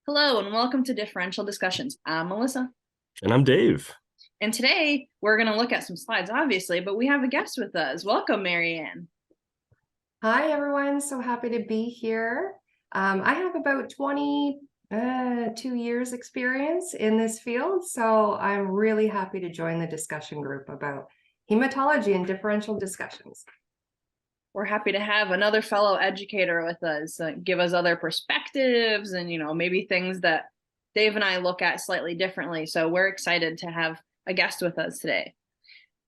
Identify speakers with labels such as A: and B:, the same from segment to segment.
A: Hello and welcome to Differential Discussions. I'm Melissa.
B: And I'm Dave.
A: And today we're going to look at some slides, obviously, but we have a guest with us. Welcome, MaryAnne.
C: Hi, everyone. So happy to be here. I have about 22 years experience in this field, so I'm really happy to join the discussion group about hematology and differential discussions.
A: We're happy to have another fellow educator with us, give us other perspectives and, maybe things that Dave and I look at slightly differently. So we're excited to have a guest with us today.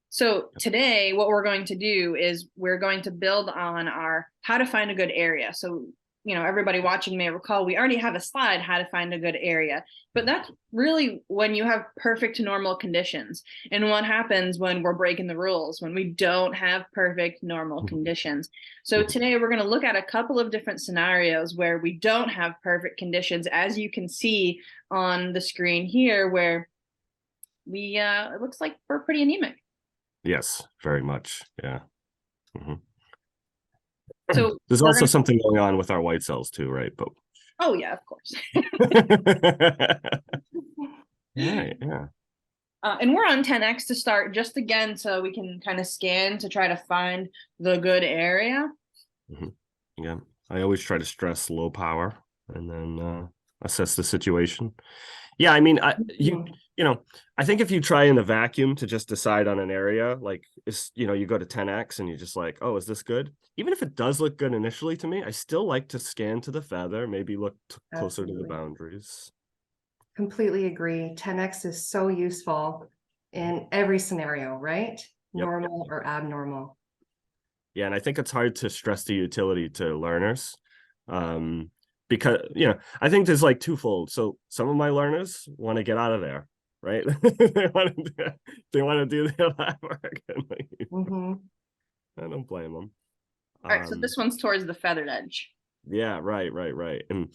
A: So today, what we're going to do is we're going to build on our how to find a good area. So, everybody watching may recall, we already have a slide, how to find a good area, but that's really when you have perfect normal conditions. And what happens when we're breaking the rules, when we don't have perfect normal conditions. So today we're going to look at a couple of different scenarios where we don't have perfect conditions, as you can see on the screen here, where it looks like we're pretty anemic.
B: Yes, very much. Yeah.
A: So
B: there's also something going on with our white cells too, right? But
A: oh yeah, of course.
B: Right, yeah.
A: And we're on 10x to start, just again so we can kind of scan to try to find the good area.
B: Yeah, I always try to stress low power and then assess the situation. Yeah, I mean, I think if you try in a vacuum to just decide on an area, like you go to 10x and you're just like, oh, is this good? Even if it does look good initially to me, I still like to scan to the feather, maybe look closer to the boundaries.
C: Completely agree. 10x is so useful in every scenario, right?
B: Yep.
C: Normal or abnormal.
B: Yeah, and I think it's hard to stress the utility to learners. Because I think there's like twofold. So some of my learners want to get out of there, right? they want to do their lab work. And I don't blame them.
A: All right, so this one's towards the feathered edge.
B: Yeah, right. And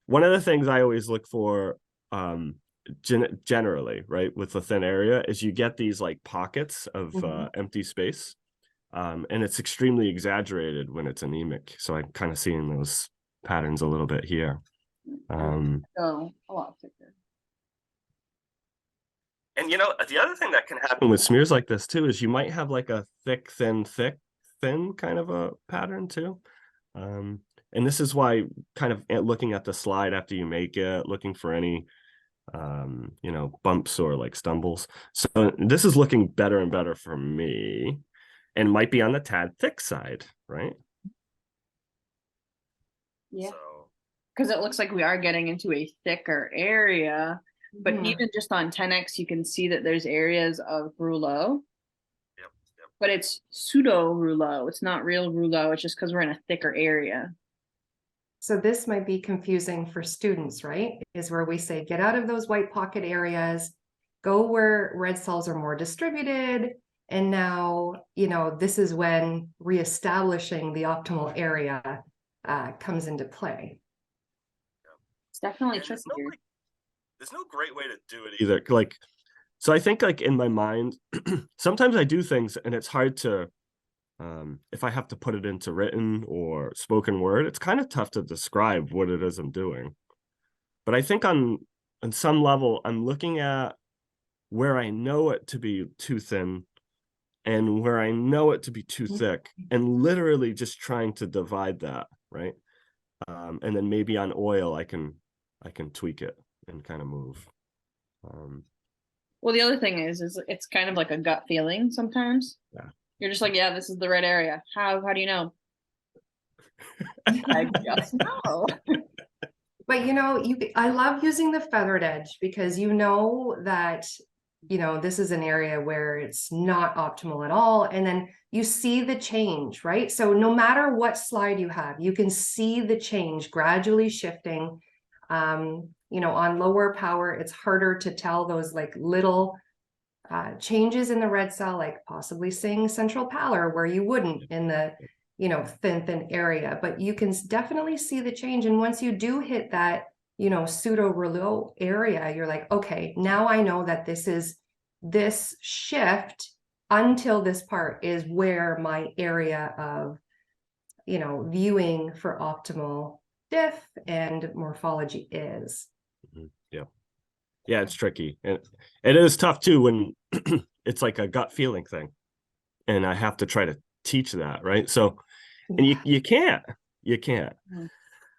B: one of the things I always look for, generally, right, with the thin area, is you get these like pockets of empty space, and it's extremely exaggerated when it's anemic. So I'm kind of seeing those patterns a little bit here.
A: A lot thicker.
B: And the other thing that can happen with smears like this too is you might have like a thick, thin kind of a pattern too. And this is why kind of looking at the slide after you make it, looking for any bumps or like stumbles. So this is looking better and better for me, and might be on the tad thick side, right?
A: Yeah, because it looks like we are getting into a thicker area, but even just on 10x, you can see that there's areas of rouleaux.
B: Yep.
A: But it's pseudo rouleaux. It's not real rouleaux. It's just because we're in a thicker area.
C: So this might be confusing for students, right? Is where we say, get out of those white pocket areas, go where red cells are more distributed. And now, this is when reestablishing the optimal area comes into play.
A: It's definitely tricky.
B: There's no great way to do it either. So I think in my mind, sometimes I do things and it's hard to, if I have to put it into written or spoken word, it's kind of tough to describe what it is I'm doing. But I think on some level, I'm looking at where I know it to be too thin and where I know it to be too thick, and literally just trying to divide that, right? And then maybe on oil, I can tweak it and kind of move.
A: Well, the other thing is it's kind of like a gut feeling sometimes.
B: Yeah.
A: You're just like, yeah, this is the right area. How do you know? I just know.
C: But I love using the feathered edge because that this is an area where it's not optimal at all. And then you see the change, right? So no matter what slide you have, you can see the change gradually shifting. On lower power, it's harder to tell those like little changes in the red cell, like possibly seeing central pallor where you wouldn't in the thin area, but you can definitely see the change. And once you do hit that pseudo rouleaux area, you're like, okay, now I know that this shift until this part is where my area of viewing for optimal diff and morphology is.
B: Yeah, it's tricky. And it is tough too when it's like a gut feeling thing. And I have to try to teach that, right? So, and you can't. You can't.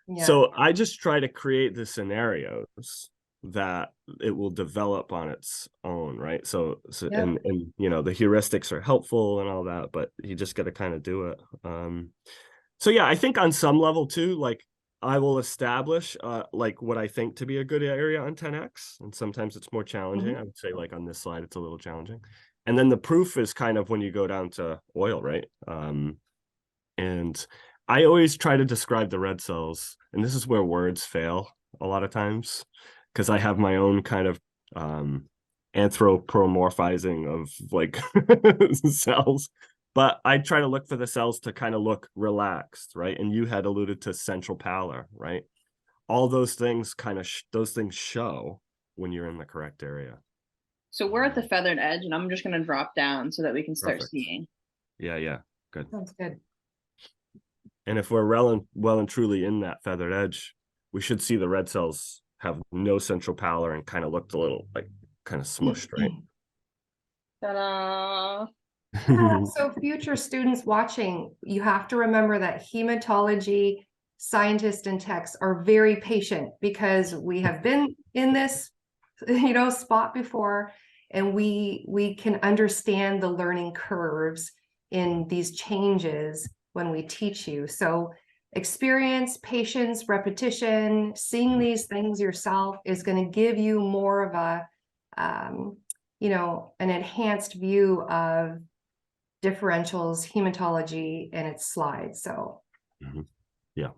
C: Yeah.
B: So I just try to create the scenarios that it will develop on its own, right? So
C: Yep.
B: and you know, the heuristics are helpful and all that, but you just got to kind of do it. So yeah, I think on some level too, like I will establish like what I think to be a good area on 10x, and sometimes it's more challenging. I would say like on this slide, it's a little challenging. And then the proof is kind of when you go down to oil, right? And I always try to describe the red cells, and this is where words fail a lot of times, because I have my own kind of anthropomorphizing of like cells. But I try to look for the cells to kind of look relaxed, right? And you had alluded to central pallor, right? All those things kind of those things show when you're in the correct area.
A: So we're at the feathered edge, and I'm just going to drop down so that we can start
B: Perfect.
A: seeing.
B: Yeah, good.
C: Sounds good.
B: And if we're well and truly in that feathered edge, we should see the red cells have no central pallor and kind of looked a little like kind of smushed, right?
A: Ta-da!
C: Yeah, so future students watching, you have to remember that hematology scientists and techs are very patient because we have been in this, spot before, and we can understand the learning curves in these changes when we teach you. So experience, patience, repetition, seeing these things yourself is going to give you more of a, an enhanced view of differentials, hematology, and its slides. So
B: yeah,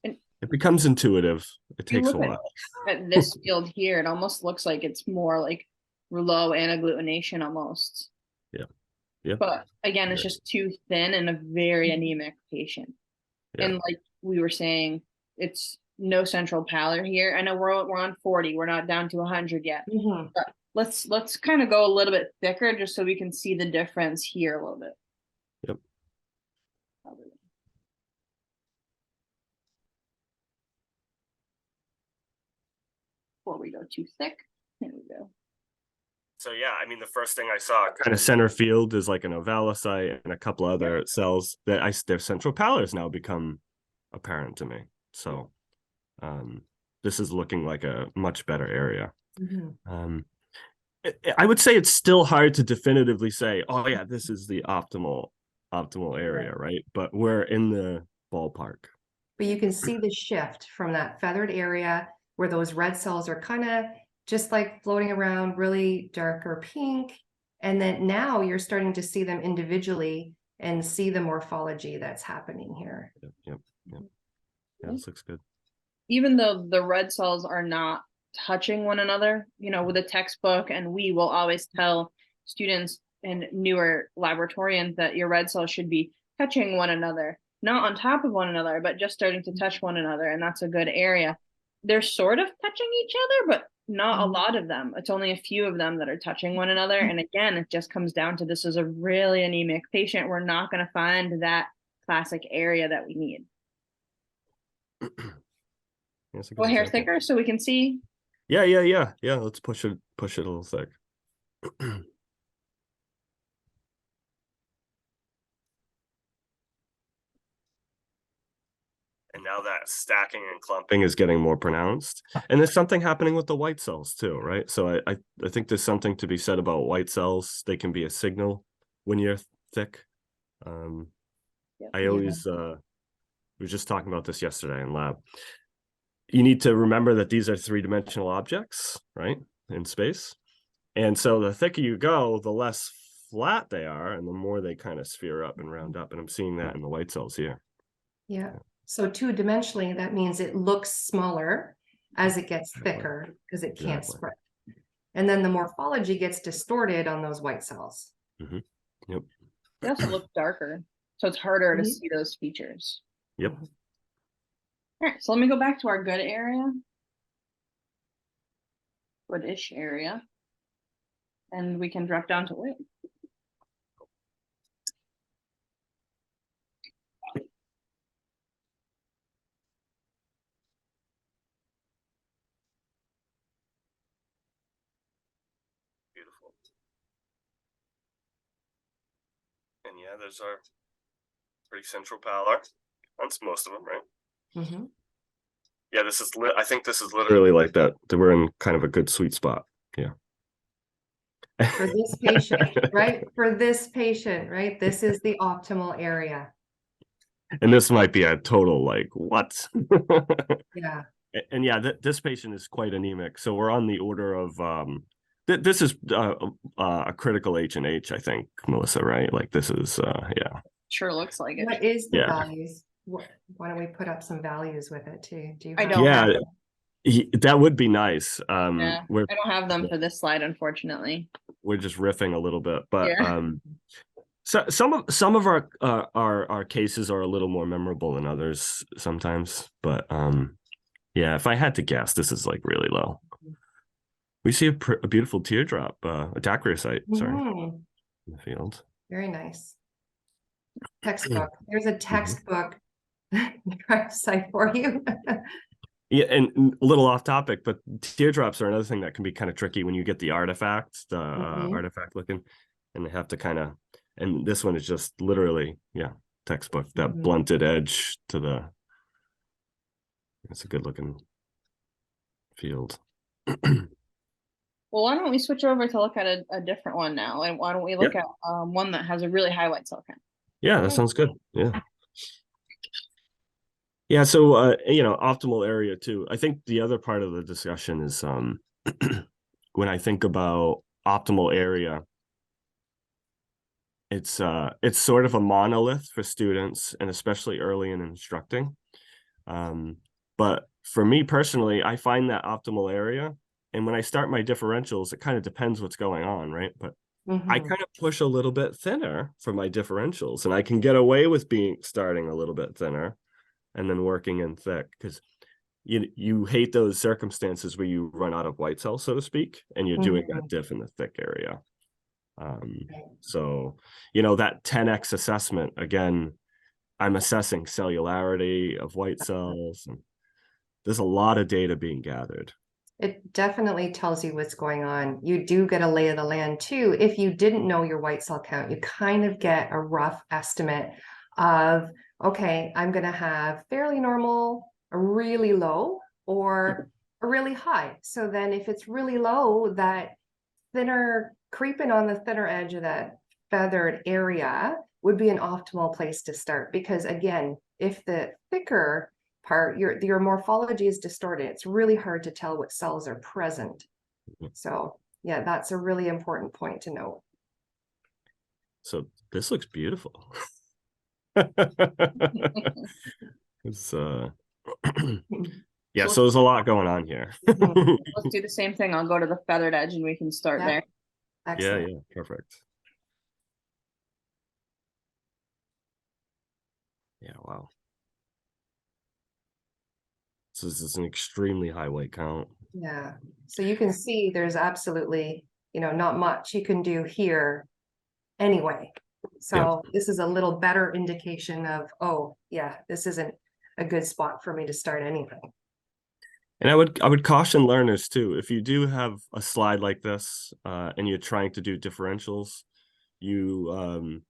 A: And
B: it becomes intuitive. It
A: if you
B: takes a
A: look
B: while.
A: at this field here, it almost looks like it's more like rouleaux and agglutination almost.
B: Yeah.
A: But again, it's
B: Yeah.
A: just too thin and a very anemic patient.
B: Yeah.
A: And like we were saying, it's no central pallor here. I know we're on 40. We're not down to 100 yet. But let's kind of go a little bit thicker just so we can see the difference here a little bit.
B: Yep.
A: Before we go too thick. There we go.
B: So yeah, I mean, the first thing I saw kind of center field is like an ovalocyte and a couple other cells that their central pallor has now become apparent to me. So this is looking like a much better area. I would say it's still hard to definitively say, oh yeah, this is the optimal area, right? But we're in the ballpark.
C: But you can see the shift from that feathered area where those red cells are kind of just like floating around, really darker pink. And then now you're starting to see them individually and see the morphology that's happening here.
B: Yep. Yeah, this looks good.
A: Even though the red cells are not touching one another, with a textbook, and we will always tell students and newer laboratorians that your red cells should be touching one another, not on top of one another, but just starting to touch one another. And that's a good area. They're sort of touching each other, but not a lot of them. It's only a few of them that are touching one another. And again, it just comes down to this is a really anemic patient. We're not going to find that classic area that we need. Go hair thicker so we can see.
B: Yeah. Let's push it a little thick. And now that stacking and clumping is getting more pronounced. And there's something happening with the white cells too, right? So I think there's something to be said about white cells. They can be a signal when you're thick. I always we were just talking about this yesterday in lab. You need to remember that these are three-dimensional objects, right, in space. And so the thicker you go, the less flat they are, and the more they kind of sphere up and round up. And I'm seeing that in the white cells here.
C: Yeah. So two-dimensionally, that means it looks smaller as it gets thicker because it can't spread. And then the morphology gets distorted on those white cells.
B: Yep.
A: They also look darker, so it's harder to see those features.
B: Yep.
A: All right, so let me go back to our good area. Goodish area. And we can drop down to oil.
B: Yeah, there's our pretty central pallor. That's most of them, right?
C: Mm-hmm.
B: Yeah, this is I think this is literally like that. We're in kind of a good sweet spot. Yeah.
C: For this patient, right? For this patient, right? This is the optimal area.
B: And this might be a total like what?
C: Yeah.
B: And yeah, this patient is quite anemic. So we're on the order of this is a critical H&H, I think, Melissa, right? Like this is yeah.
A: Sure looks like it.
C: What is the
B: Yeah.
C: values? Why don't we put up some values with it too? Do you
A: I
C: have
A: don't
B: Yeah,
A: have them.
B: that would be nice.
A: Yeah,
B: We're
A: I don't have them for this slide, unfortunately.
B: we're just riffing a little bit, but
A: Yeah.
B: so some of our cases are a little more memorable than others sometimes, but yeah, if I had to guess, this is like really low. We see a beautiful teardrop, a dacryocyte, sorry,
C: Mhm.
B: in the field.
C: Very nice. Textbook. There's a textbook site for you.
B: Yeah, and a little off topic, but teardrops are another thing that can be kind of tricky when you get the artifacts, the
C: Mhm.
B: artifact looking, and they have to kind of, and this one is just literally, yeah, textbook, that
C: Mhm.
B: blunted edge to the, it's a good looking field.
A: Well, why don't we switch over to look at a different one now? And why don't we look
B: Yeah.
A: at one that has a really high white cell count?
B: Yeah, that sounds good. Yeah. Yeah, so you know, optimal area too. I think the other part of the discussion is when I think about optimal area, it's sort of a monolith for students and especially early in instructing. But for me personally, I find that optimal area, and when I start my differentials, it kind of depends what's going on, right? But I
C: Mhm.
B: kind of push a little bit thinner for my differentials, and I can get away with starting a little bit thinner and then working in thick, because you hate those circumstances where you run out of white cells, so to speak, and you're doing that
C: Mhm.
B: diff in the thick area.
C: Okay.
B: So you know, that 10x assessment, again, I'm assessing cellularity of white cells, and there's a lot of data being gathered.
C: It definitely tells you what's going on. You do get a lay of the land too. If you didn't know your white cell count, you kind of get a rough estimate of, okay, I'm going to have fairly normal, a really low, or a really high. So then if it's really low, that thinner, creeping on the thinner edge of that feathered area would be an optimal place to start. Because again, if the thicker part, your morphology is distorted, it's really hard to tell what cells are present. So yeah, that's a really important point to note.
B: So this looks beautiful. It's yeah, so there's a lot going on here.
A: Let's do the same thing. I'll go to the feathered edge and we can start
C: Yeah.
A: there.
C: Excellent.
B: Yeah, perfect. Yeah, wow. So this is an extremely high white count.
C: Yeah. So you can see there's absolutely, not much you can do here anyway. So this is a little better indication of, oh yeah, this isn't a good spot for me to start anything.
B: And I would caution learners too, if you do have a slide like this and you're trying to do differentials, you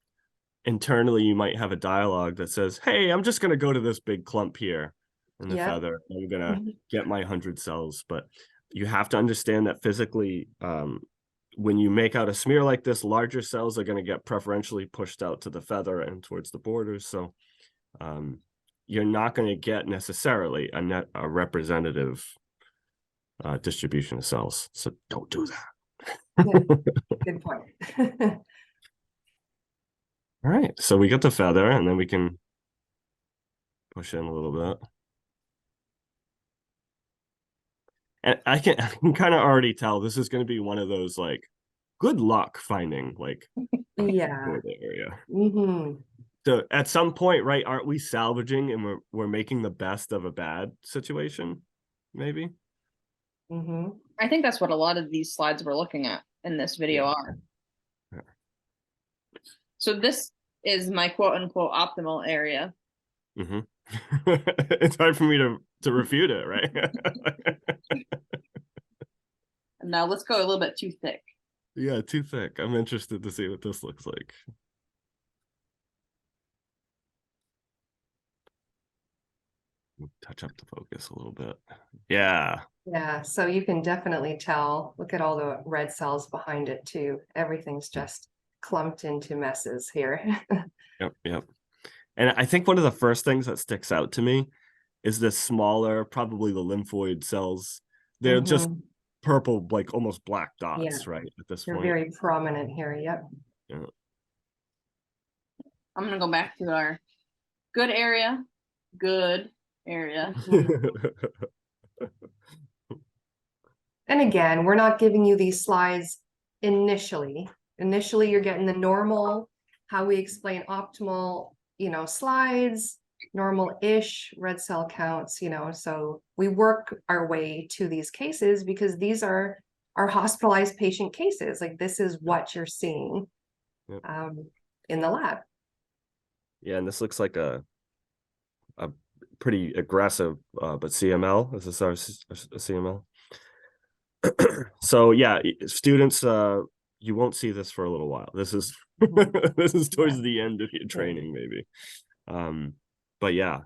B: internally you might have a dialogue that says, hey, I'm just going to go to this big clump here in the
C: Yeah.
B: feather. I'm going to get my 100 cells. But you have to understand that physically, when you make out a smear like this, larger cells are going to get preferentially pushed out to the feather and towards the borders. So you're not going to get necessarily a representative distribution of cells. So don't do that.
C: Good point.
B: All right, so we got the feather, and then we can push in a little bit. And I can kind of already tell this is going to be one of those like good luck finding like
C: Yeah.
B: the area.
C: Mm-hmm.
B: So at some point, right, aren't we salvaging and we're making the best of a bad situation? Maybe.
C: Mm-hmm.
A: I think that's what a lot of these slides we're looking at in this video are.
B: Yeah.
A: So this is my quote unquote optimal area.
B: Mm-hmm. It's hard for me to refute it, right?
A: Now let's go a little bit too thick.
B: Yeah, too thick. I'm interested to see what this looks like. Touch up the focus a little bit. Yeah.
C: Yeah, so you can definitely tell. Look at all the red cells behind it too. Everything's just clumped into messes here.
B: Yep. Yep. And I think one of the first things that sticks out to me is the smaller, probably the lymphoid cells. They're just
C: Mhm.
B: purple, like almost black
C: Yeah,
B: dots, right? At this
C: they're
B: point.
C: very prominent here. Yep.
B: Yeah.
A: I'm gonna go back to our good area. Good area.
C: And again, we're not giving you these slides initially. Initially, you're getting the normal, how we explain optimal, slides, normal-ish red cell counts, so we work our way to these cases because these are our hospitalized patient cases. Like this is what you're seeing
B: Yep.
C: in the lab.
B: Yeah, and this looks like a pretty aggressive, but CML. Is this our CML? So yeah, students, you won't see this for a little while. This is this is towards the end of your training, maybe. But yeah,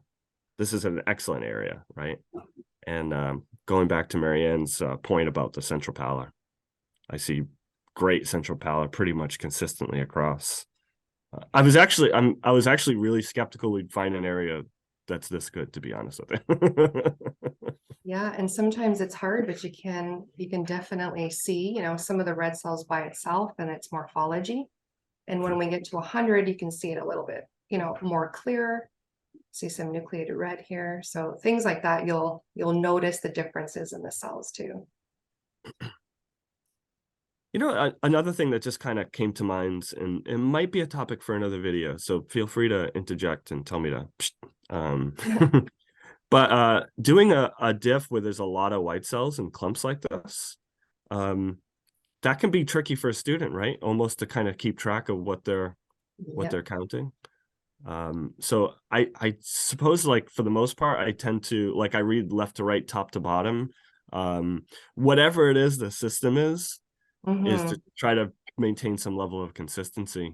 B: this is an excellent area, right? And going back to MaryAnne's point about the central pallor, I see great central pallor pretty much consistently across. I was actually really skeptical we'd find an area that's this good, to be honest with you.
C: Yeah, and sometimes it's hard, but you can definitely see, some of the red cells by itself and its morphology. And when we get to 100, you can see it a little bit, more clear. See some nucleated red here. So things like that, you'll notice the differences in the cells too.
B: Another thing that just kind of came to mind, and it might be a topic for another video, so feel free to interject and tell me to. But doing a diff where there's a lot of white cells and clumps like this, that can be tricky for a student, right? Almost to kind of keep track of what they're counting. So I suppose, like, for the most part, I tend to, like, I read left to right, top to bottom. Whatever it is the system is to try to maintain some level of consistency.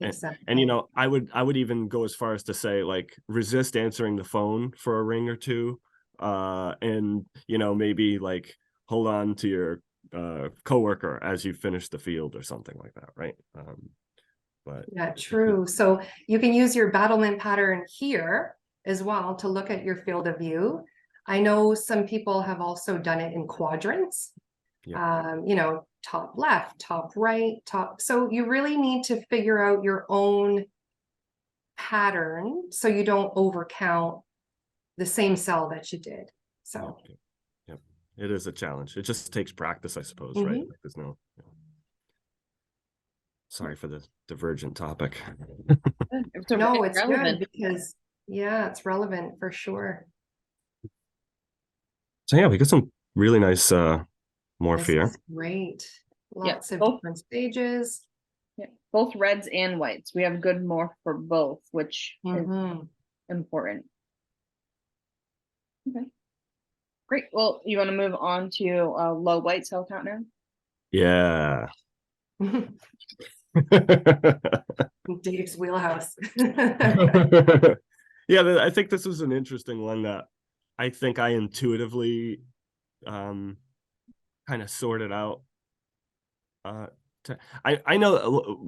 C: Exactly.
B: And I would even go as far as to say, like, resist answering the phone for a ring or two, and maybe like hold on to your coworker as you finish the field or something like that, right? But
C: yeah, true. So you can use your battlement pattern here as well to look at your field of view. I know some people have also done it in quadrants. Top left, top right, top. So you really need to figure out your own pattern so you don't overcount the same cell that you did. So
B: yep. It is a challenge. It just takes practice, I suppose, right? Like, there's no. Sorry for the divergent topic.
C: No, it's
A: relevant.
C: good because it's relevant for sure.
B: So yeah, we got some really nice morph here.
C: This is great. Lots of different stages.
A: Yeah, both reds and whites. We have good morph for both, which is important. Okay. Great. Well, you want to move on to low white cell count now?
B: Yeah.
C: Dave's wheelhouse.
B: Yeah, I think this was an interesting one that I think I intuitively kind of sorted out. I know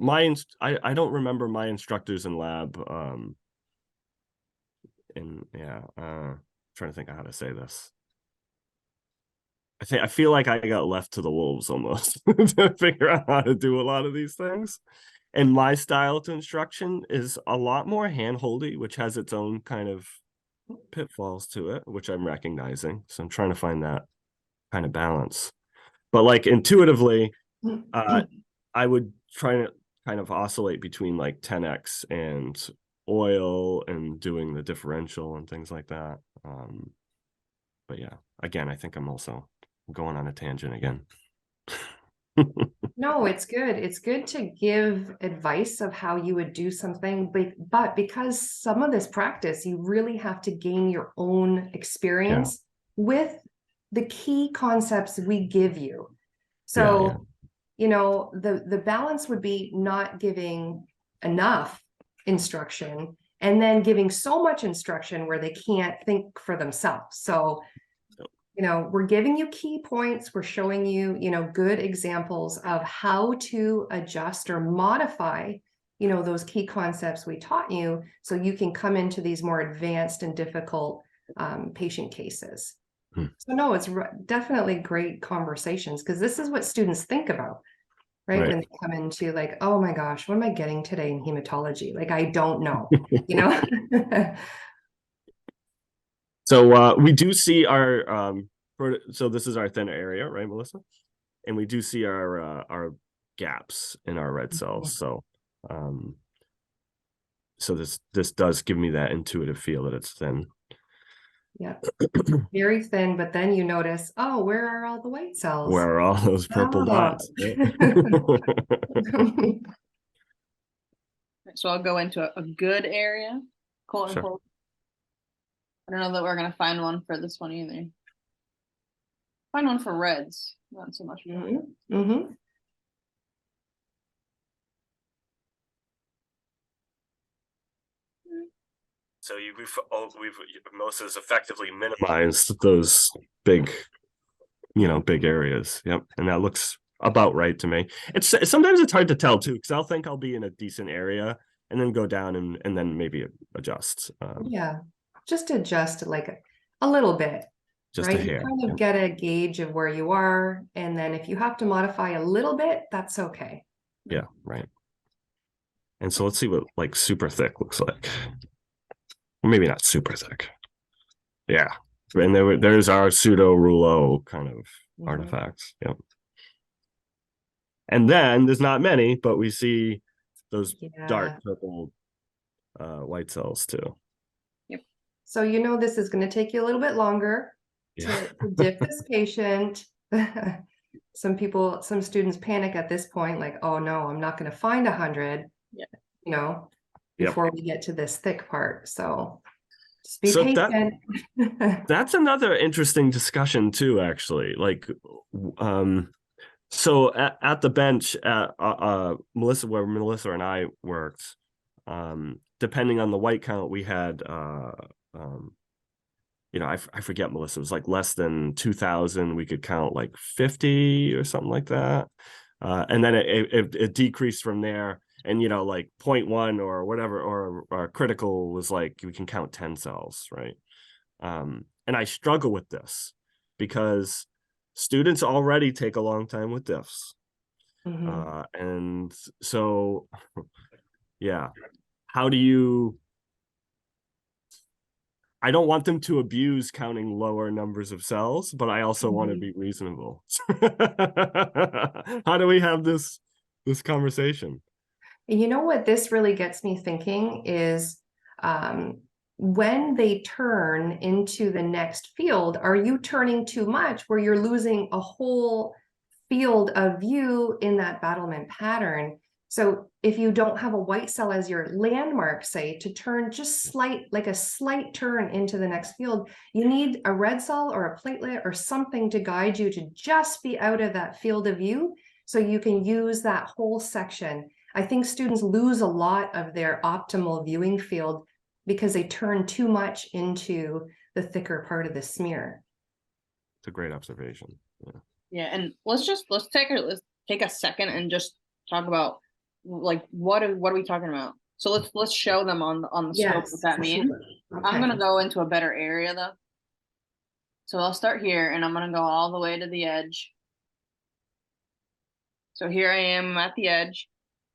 B: I don't remember my instructors in lab. Trying to think of how to say this. I feel like I got left to the wolves almost to figure out how to do a lot of these things. And my style to instruction is a lot more hand-holdy, which has its own kind of pitfalls to it, which I'm recognizing. So I'm trying to find that kind of balance. But like intuitively, I would try to kind of oscillate between like 10x and oil and doing the differential and things like that. But yeah, again, I think I'm also going on a tangent again.
C: No, it's good. It's good to give advice of how you would do something, but because some of this practice, you really have to gain your own experience with the key concepts we give you. So, the balance would be not giving enough instruction and then giving so much instruction where they can't think for themselves. So, you know, we're giving you key points. We're showing you, you know, good examples of how to adjust or modify, you know, those key concepts we taught you, so you can come into these more advanced and difficult patient cases. So no, it's definitely great conversations, because this is what students think about. Right? When they come into like, oh my gosh, what am I getting today in hematology? Like, I don't know, you know?
B: So we do see our, so this is our thinner area, right, Melissa? And we do see our gaps in our red cells. So, so this does give me that intuitive feel that it's thin.
C: Yeah, very thin, but then you notice, oh, where are all the white cells?
B: Where are all those purple dots?
A: So I'll go into a good area, quote unquote. I don't know that we're gonna find one for this one either. Find one for reds, not so much.
B: So we've Melissa's effectively minimized those big, you know, big areas. Yep, and that looks about right to me. It's sometimes it's hard to tell too, because I'll think I'll be in a decent area and then go down and then maybe adjust.
C: Yeah, just adjust like a little bit,
B: just
C: right?
B: a hair.
C: You kind of get a gauge of where you are, and then if you have to modify a little bit, that's okay.
B: Yeah, right. And so let's see what like super thick looks like. Well, maybe not super thick. Yeah, and there's our pseudo rouleaux kind of artifacts. Yep. And then there's not many, but we see those dark purple white cells too.
C: Yep. So you know this is going to take you a little bit longer to dip this patient. Some students panic at this point, like, oh no, I'm not going to find 100. You know, before we get to this thick part. So just be patient.
B: That's another interesting discussion too, actually. Like, so at the bench at Melissa, where Melissa and I worked, depending on the white count, we had you know, I forget, Melissa, it was like less than 2,000. We could count like 50 or something like that. And then it decreased from there. And, you know, like 0.1 or whatever, or critical was like, we can count 10 cells, right? And I struggle with this because students already take a long time with diffs. And so, yeah, how do you, I don't want them to abuse counting lower numbers of cells, but I also want to be reasonable. How do we have this conversation?
C: You know what this really gets me thinking is when they turn into the next field, are you turning too much where you're losing a whole field of view in that battlement pattern? So if you don't have a white cell as your landmark, say, to turn just like a slight turn into the next field, you need a red cell or a platelet or something to guide you to just be out of that field of view so you can use that whole section. I think students lose a lot of their optimal viewing field because they turn too much into the thicker part of the smear.
B: It's a great observation.
A: Yeah, and let's take a second and just talk about like what are we talking about? So let's show them on the scope what that means. Okay. I'm gonna go into a better area though. So I'll start here and I'm gonna go all the way to the edge. So here I am at the edge.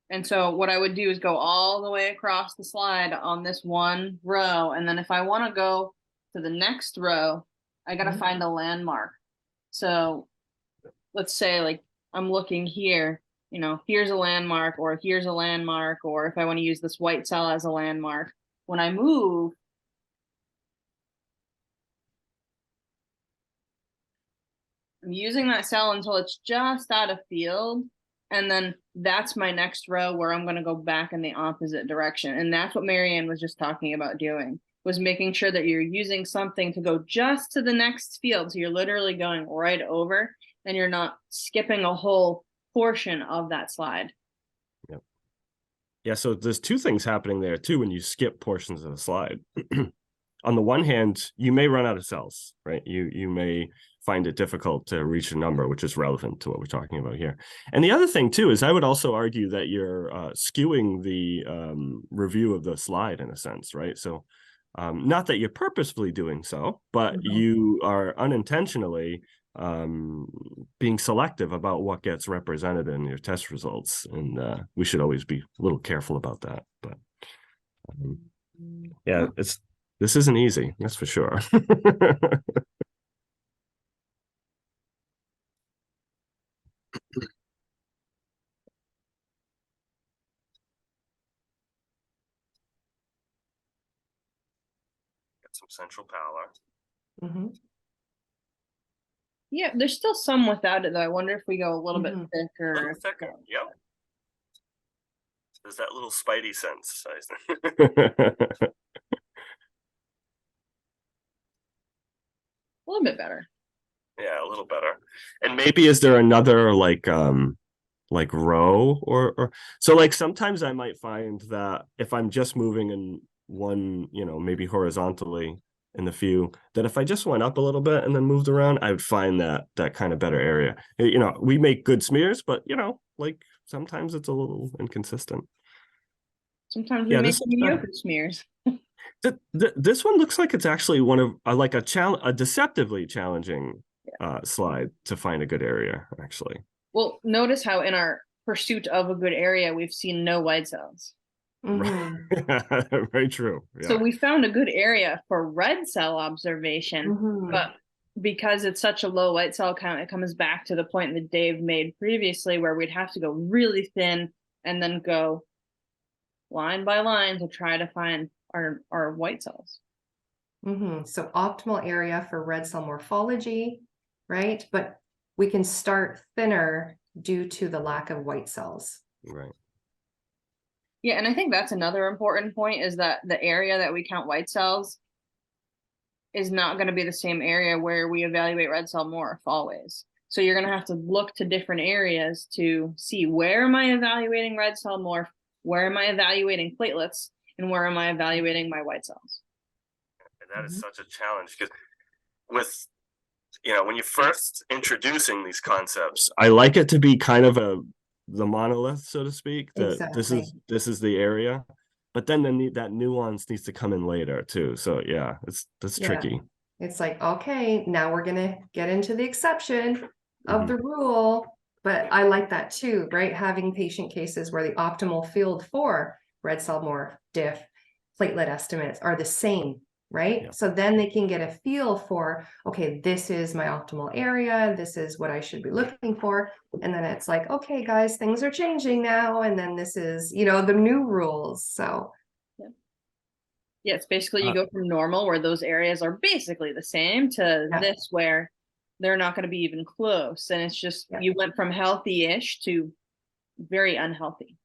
A: And so what I would do is go all the way across the slide on this one row. And then if I want to go to the next row, I got to find a landmark. So let's say like I'm looking here, you know, here's a landmark, or here's a landmark, or if I want to use this white cell as a landmark, when I move, I'm using that cell until it's just out of field. And then that's my next row where I'm going to go back in the opposite direction. And that's what MaryAnne was just talking about doing, was making sure that you're using something to go just to the next field. So you're literally going right over and you're not skipping a whole portion of that slide.
B: Yep. Yeah, so there's two things happening there too when you skip portions of the slide. On the one hand, you may run out of cells, right? You may find it difficult to reach a number, which is relevant to what we're talking about here. And the other thing too is I would also argue that you're skewing the review of the slide in a sense, right? So not that you're purposefully doing so, but you are unintentionally being selective about what gets represented in your test results. And we should always be a little careful about that. But yeah, this isn't easy, that's for sure. Got some central pallor.
A: Yeah, there's still some without it though. I wonder if we go a little bit thicker.
B: A little thicker, yep. There's that little spidey sense.
A: A little bit better.
B: Yeah, a little better. And maybe is there another like row or so like sometimes I might find that if I'm just moving in one, maybe horizontally in the view, that if I just went up a little bit and then moved around, I would find that kind of better area. We make good smears, but like sometimes it's a little inconsistent.
A: Sometimes we make mediocre smears.
B: This one looks like it's actually one of like a deceptively challenging slide to find a good area, actually.
A: Well, notice how in our pursuit of a good area, we've seen no white cells.
B: Very true. Yeah.
A: So we found a good area for red cell observation, but because it's such a low white cell count, it comes back to the point that Dave made previously where we'd have to go really thin and then go line by line to try to find our white cells.
C: So optimal area for red cell morphology, right? But we can start thinner due to the lack of white cells.
B: Right.
A: Yeah, and I think that's another important point is that the area that we count white cells is not going to be the same area where we evaluate red cell morph always. So you're going to have to look to different areas to see where am I evaluating red cell morph, where am I evaluating platelets, and where am I evaluating my white cells.
B: And that is such a challenge because with when you're first introducing these concepts, I like it to be kind of the monolith, so to speak, that exactly. this is the area, but then that nuance needs to come in later too. So yeah, that's tricky.
C: It's like, okay, now we're gonna get into the exception of the rule, but I like that too, right? Having patient cases where the optimal field for red cell morph, diff, platelet estimates are the same. Right. Yeah. So then they can get a feel for, okay, this is my optimal area. This is what I should be looking for. And then it's like, okay, guys, things are changing now. And then this is, the new rules. So.
A: Yeah, it's basically you go from normal where those areas are basically the same to this where they're not going to be even close. And it's just, you went from healthy-ish to very unhealthy.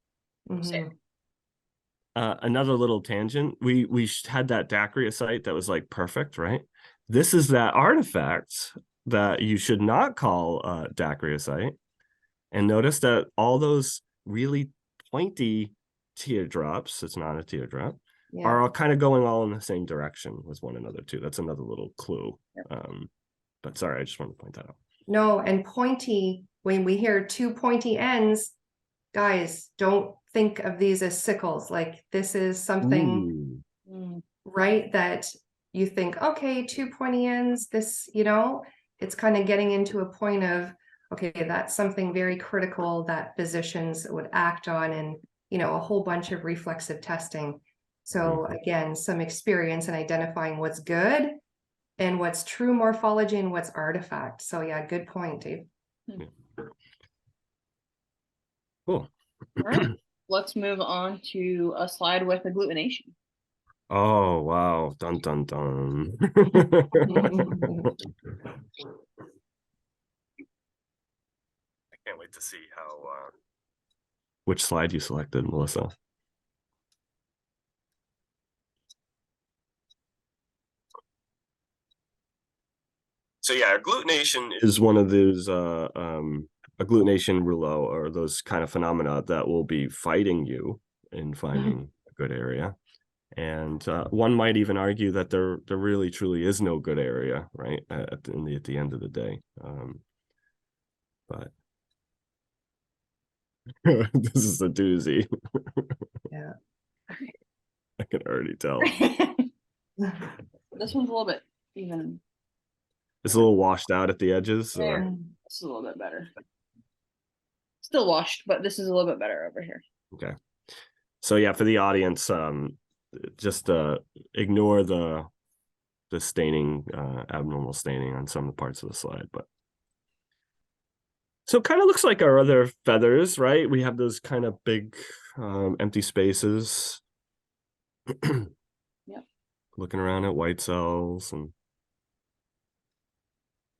B: Another little tangent. We had that dacryocyte that was like perfect, right? This is that artifact that you should not call dacryocyte. And notice that all those really pointy teardrops, it's not a teardrop, are all kind of going all in the same direction with one another too. That's another little clue. But sorry, I just wanted to point that out.
C: No, and pointy, when we hear two pointy ends, guys, don't think of these as sickles. Like this is something, right, that you think, okay, two pointy ends, this, it's kind of getting into a point of, okay, that's something very critical that physicians would act on and, a whole bunch of reflexive testing. So again, some experience in identifying what's good and what's true morphology and what's artifact. So yeah, good point, Dave.
B: Cool.
A: All right, let's move on to a slide with agglutination.
B: Oh, wow. Dun, dun, dun. I can't wait to see how which slide you selected, Melissa. So yeah, agglutination is one of those agglutination rouleaux or those kind of phenomena that will be fighting you in finding a good area. And one might even argue that there really truly is no good area, right? At the end of the day. But this is a doozy.
C: Yeah.
B: I can already tell.
A: This one's a little bit even.
B: It's a little washed out at the edges.
A: There. This is a little bit better. Still washed, but this is a little bit better over here.
B: Okay. So yeah, for the audience, just ignore the staining, abnormal staining on some of the parts of the slide. But so it kind of looks like our other feathers, right? We have those kind of big empty spaces.
A: Yep.
B: Looking around at white cells, and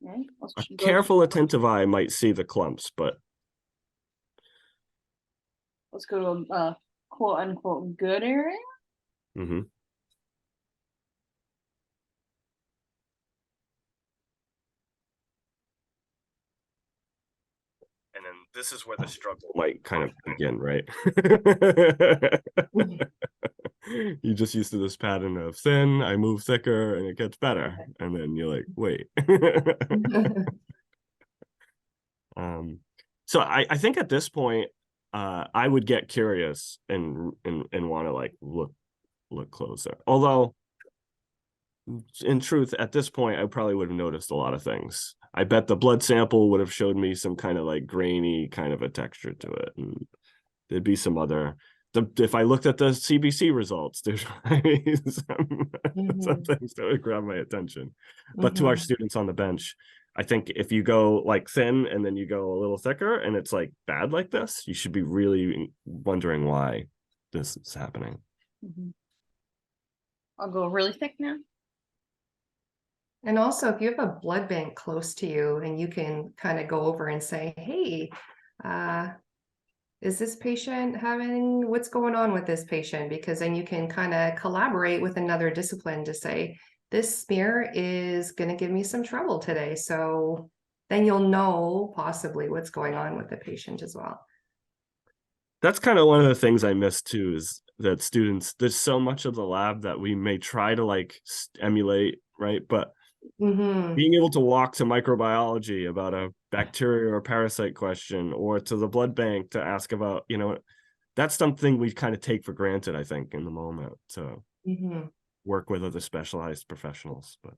A: Right.
B: a careful, attentive eye might see the clumps, but
A: let's go to a quote unquote good area.
B: mm-hmm. And then this is where the struggle might kind of begin, right? You're just used to this pattern of thin, I move thicker, and it gets better. And then you're like, wait. So I think at this point, I would get curious and want to like look closer. Although, in truth, at this point, I probably would have noticed a lot of things. I bet the blood sample would have showed me some kind of like grainy kind of a texture to it, and there'd be some other. If I looked at the CBC results, there's some things that would grab my attention. But to our students on the bench, I think if you go like thin and then you go a little thicker and it's like bad like this, you should be really wondering why this is happening.
C: I'll go really thick now. And also, if you have a blood bank close to you and you can kind of go over and say, hey, is this patient having, what's going on with this patient? Because then you can kind of collaborate with another discipline to say, this smear is going to give me some trouble today. So then you'll know possibly what's going on with the patient as well.
B: That's kind of one of the things I miss too, is that students, there's so much of the lab that we may try to like emulate, right? But being able to walk to microbiology about a bacteria or parasite question, or to the blood bank to ask about, that's something we kind of take for granted, I think, in the moment, to work with other specialized professionals. But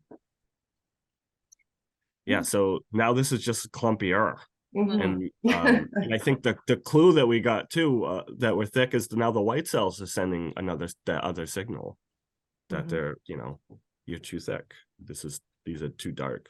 B: yeah, so now this is just clumpier. And I think the clue that we got too, that we're thick, is now the white cells are sending that other signal that they're, you're too thick. These are too dark.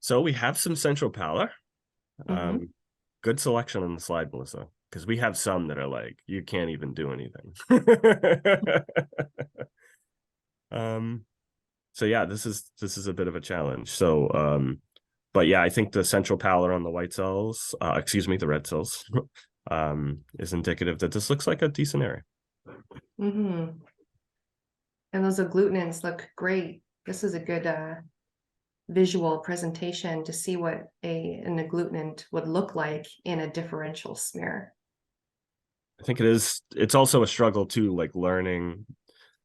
B: So we have some central pallor. Good selection on the slide, Melissa, because we have some that are like, you can't even do anything. So yeah, this is a bit of a challenge. So but yeah, I think the central pallor on the white cells, the red cells, is indicative that this looks like a decent area.
C: And those agglutinants look great. This is a good visual presentation to see what an agglutinant would look like in a differential smear.
B: I think it is. It's also a struggle too, like learning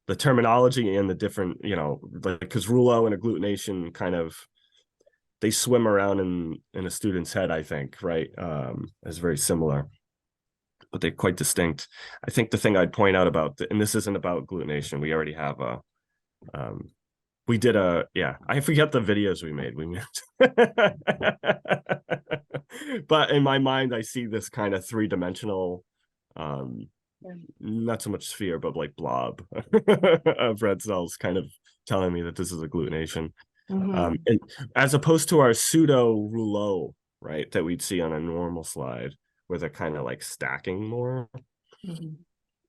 B: the terminology and the different, because Rulo and agglutination kind of, they swim around in a student's head, I think, right? As very similar, but they're quite distinct. I think the thing I'd point out about, and this isn't about agglutination, we already have we did I forget the videos we made. But in my mind, I see this kind of three-dimensional, not so much sphere, but like blob of red cells kind of telling me that this is agglutination. And as opposed to our pseudo rouleaux, right, that we'd see on a normal slide, where they're kind of like stacking more.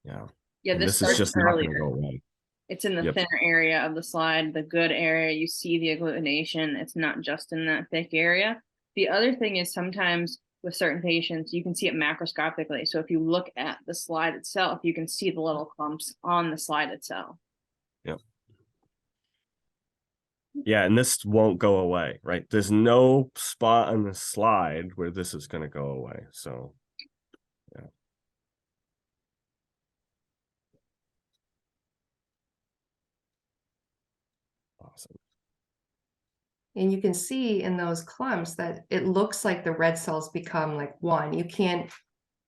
B: Yeah,
A: this
B: is just not going to go away.
A: It's in the thinner area of the slide, the good area. You see the agglutination. It's not just in that thick area. The other thing is sometimes with certain patients, you can see it macroscopically. So if you look at the slide itself, you can see the little clumps on the slide itself.
B: Yep. Yeah, and this won't go away, right? There's no spot on the slide where this is going to go away. So, yeah. Awesome.
C: And you can see in those clumps that it looks like the red cells become like one. You can't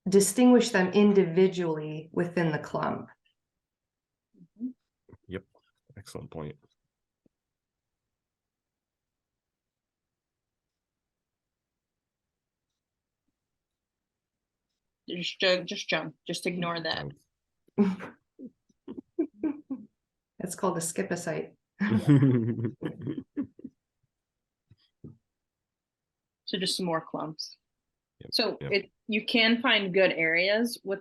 C: distinguish them individually within the clump.
B: Yep. Excellent point.
A: Just jump. Just ignore that.
C: It's called a schistocyte.
A: So just some more clumps.
B: Yep,
A: So
B: yep.
A: you can find good areas with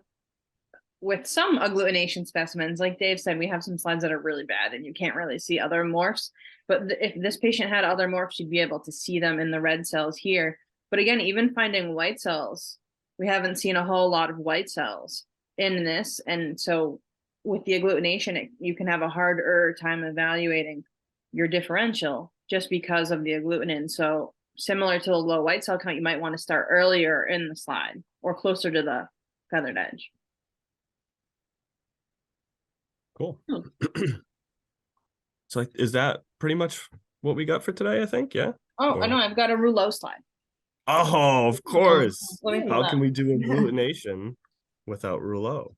A: some agglutination specimens. Like Dave said, we have some slides that are really bad and you can't really see other morphs. But if this patient had other morphs, you'd be able to see them in the red cells here. But again, even finding white cells, we haven't seen a whole lot of white cells in this. And so with the agglutination, you can have a harder time evaluating your differential just because of the agglutinin. So similar to a low white cell count, you might want to start earlier in the slide or closer to the feathered edge.
B: Cool. So is that pretty much what we got for today, I think? Yeah.
A: Oh, I know. I've got a rouleaux slide.
B: Oh, of course.
A: Let me pull
B: How
A: that.
B: can we do agglutination without rouleaux?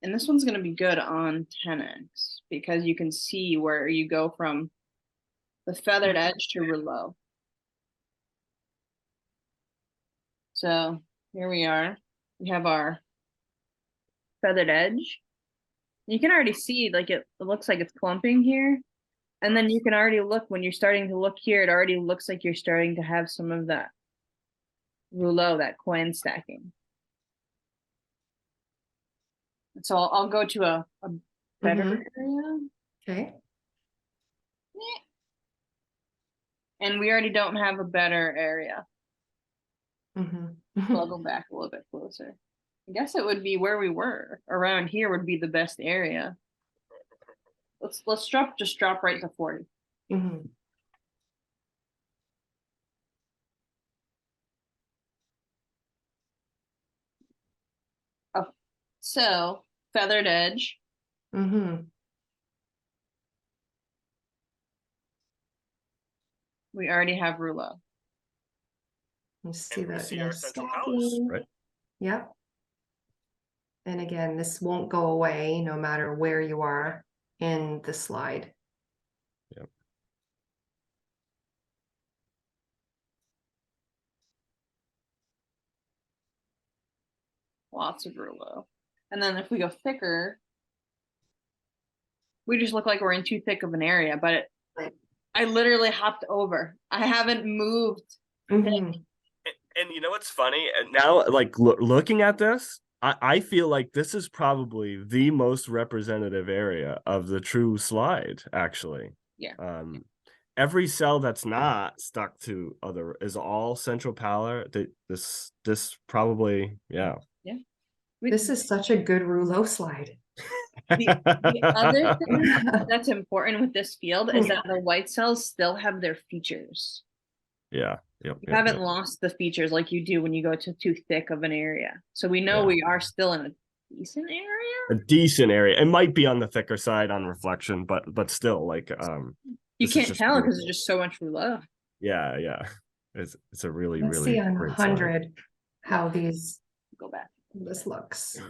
A: And this one's going to be good on 10x because you can see where you go from the feathered edge to rouleaux. So here we are. We have our feathered edge. You can already see like it looks like it's clumping here. And then you can already look when you're starting to look here, it already looks like you're starting to have some of that rouleaux, that coin stacking. So I'll go to a better area.
C: Okay.
A: And we already don't have a better area. So I'll go back a little bit closer. I guess it would be where we were. Around here would be the best area. Let's just drop right to 40. Oh, so feathered edge. We already have rouleaux.
C: You see
B: And we
C: that
B: see
C: nice
B: our central callus, right?
C: Yep. And again, this won't go away no matter where you are in the slide.
B: Yep.
A: Lots of rouleaux. And then if we go thicker, we just look like we're in too thick of an area, but I literally hopped over. I haven't moved.
B: And you know what's funny? And now, like looking at this, I feel like this is probably the most representative area of the true slide, actually.
A: Yeah.
B: Every cell that's not stuck to other is all central pallor. This probably, yeah.
A: Yeah.
C: This is such a good rouleau slide.
A: The other thing that's important with this field is that the white cells still have their features.
B: Yeah. Yep.
A: You haven't lost the features like you do when you go to too thick of an area. So we know we are still in a decent area.
B: A decent area. It might be on the thicker side on reflection, but still, like
A: you can't tell because there's just so much rouleaux.
B: Yeah. It's a really
C: Let's see on 100 how these
A: go back.
C: This looks.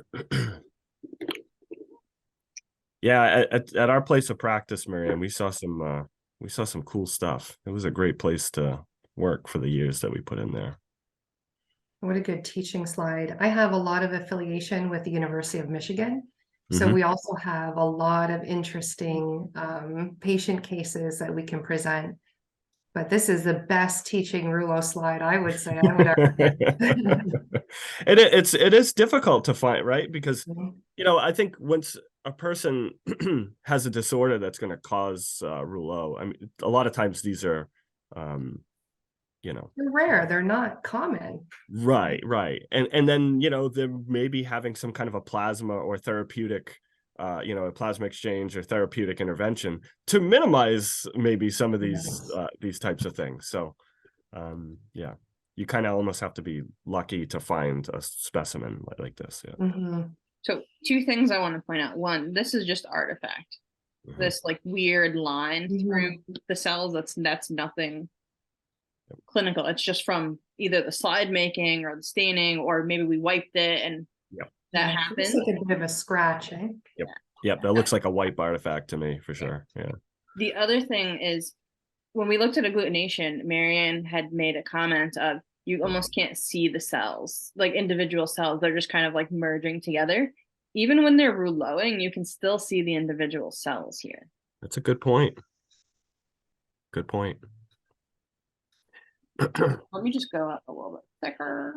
B: Yeah, at our place of practice, MaryAnne, we saw some cool stuff. It was a great place to work for the years that we put in there.
C: What a good teaching slide. I have a lot of affiliation with the University of Michigan. So we also have a lot of interesting patient cases that we can present. But this is the best teaching Rulo slide, I would say. I would ever get.
B: It is difficult to find, right? Because, you know, I think once a person has a disorder that's going to cause rouleaux, I mean, a lot of times these are, you know,
C: They're rare. They're not common.
B: right. And then, you know, they're maybe having some kind of a plasma or therapeutic, you know, a plasma exchange or therapeutic intervention to minimize maybe some of these types of things. So, yeah, you kind of almost have to be lucky to find a specimen like this. Yeah.
A: So 2 things I want to point out. One, this is just artifact. This like weird line through the cells. That's nothing clinical. It's just from either the slide making or the staining, or maybe we wiped it and that happened.
C: It's like a bit of a scratch, eh?
B: Yep, that looks like a wipe artifact to me for sure. Yeah.
A: The other thing is, when we looked at agglutination, MaryAnne had made a comment of you almost can't see the cells, like individual cells. They're just kind of like merging together. Even when they're rouleauing, you can still see the individual cells here.
B: That's a good point. Good point.
A: Let me just go up a little bit thicker.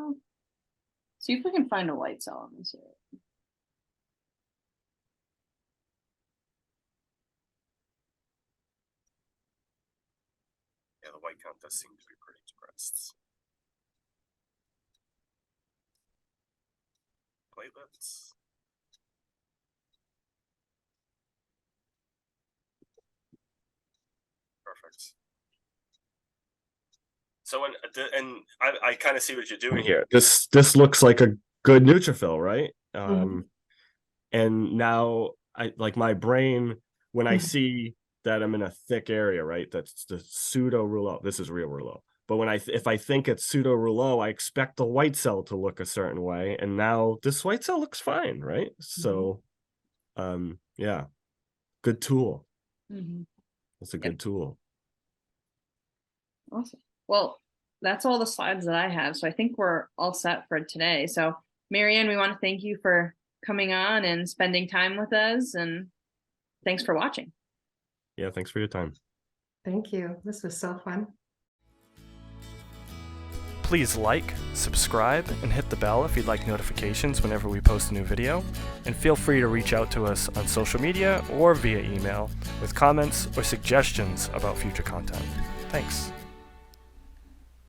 A: See if we can find a white cell in this area.
B: Yeah, the white count does seem to be pretty depressed. Platelets. Perfect. So and I kind of see what you're doing here. This looks like a good neutrophil, right? And now I like my brain when I see that I'm in a thick area, right? That's the pseudo rouleau. This is real rouleau. But when if I think it's pseudo rouleau, I expect the white cell to look a certain way, and now this white cell looks fine, right? So, yeah, good tool. It's a good tool.
A: Awesome. Well, that's all the slides that I have. So I think we're all set for today. So MaryAnne, we want to thank you for coming on and spending time with us, and thanks for watching.
B: Yeah, thanks for your time.
C: Thank you. This was so fun.
D: Please like, subscribe, and hit the bell if you'd like notifications whenever we post a new video. And feel free to reach out to us on social media or via email with comments or suggestions about future content. Thanks.